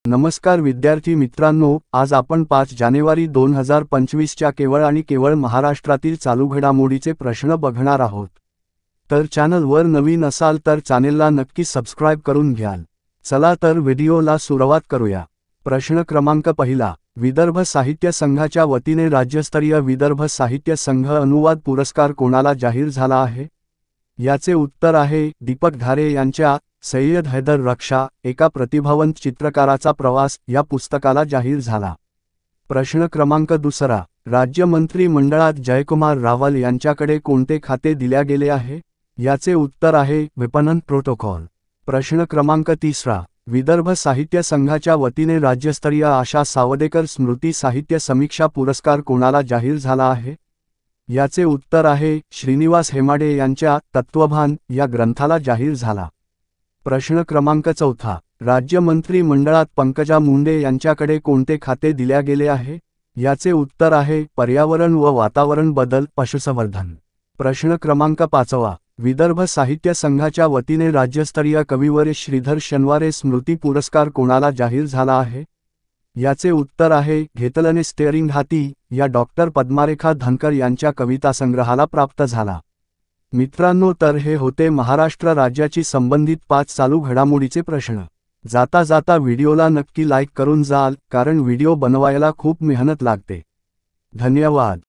नमस्कार विद्यार्थी मित्रांनो, आज आपण 5 जानेवारी 2025 च्या केवळ आणि केवळ महाराष्ट्रातील चालू घडामोडीचे प्रश्न बघणार आहोत। तर चॅनलवर नवीन असाल तर चॅनेलला नक्की सबस्क्राइब करून घ्याल। चला तर व्हिडिओला सुरुवात करूया। प्रश्न क्रमांक पहिला, विदर्भ साहित्य संघाच्या वतीने राज्यस्तरीय विदर्भ साहित्य संघ अनुवाद पुरस्कार कोणाला जाहीर झाला आहे? याचे उत्तर आहे दीपक धारे यांच्या सय्यद हैदर रक्षा, एका प्रतिभावंत चित्रकाराचा प्रवास या पुस्तकाला जाहीर झाला। प्रश्न क्रमांक दुसरा, राज्यमंत्री मंडळात जयकुमार रावल यांच्याकडे कोणते खाते दिल्या गेले आहे? याचे उत्तर आहे विपणन प्रोटोकॉल। प्रश्न क्रमांक तिसरा, विदर्भ साहित्य संघाच्या वतीने राज्यस्तरीय आशा सावदेकर स्मृती साहित्य समीक्षा पुरस्कार कोणाला जाहीर झाला आहे? याचे उत्तर आहे श्रीनिवास हेमाडे यांच्या तत्वभान या ग्रंथाला जाहीर झाला। प्रश्न क्रमांक चौथा, राज्यमंत्री मंडळात पंकजा मुंडे यांच्याकडे कोणते खाते दिल्या गेले आहे? याचे उत्तर आहे पर्यावरण व वातावरण बदल पशुसंवर्धन। प्रश्न क्रमांक पाचवा, विदर्भ साहित्य संघाच्या वतीने राज्यस्तरीय कविवर्य श्रीधर शनिवारे स्मृती पुरस्कार कोणाला जाहीर झाला आहे? याचे उत्तर आहे घेतलने स्टेअरिंग हाती या डॉक्टर पद्मारेखा धनकर यांच्या कविता संग्रहाला प्राप्त झाला। मित्रांनो, तर हे होते महाराष्ट्र राज्याची संबंधित 5 चालू घडामोडीचे प्रश्न। जाता जाता व्हिडिओला नक्की लाईक करून जाल, कारण व्हिडिओ बनवायला खूप मेहनत लागते। धन्यवाद।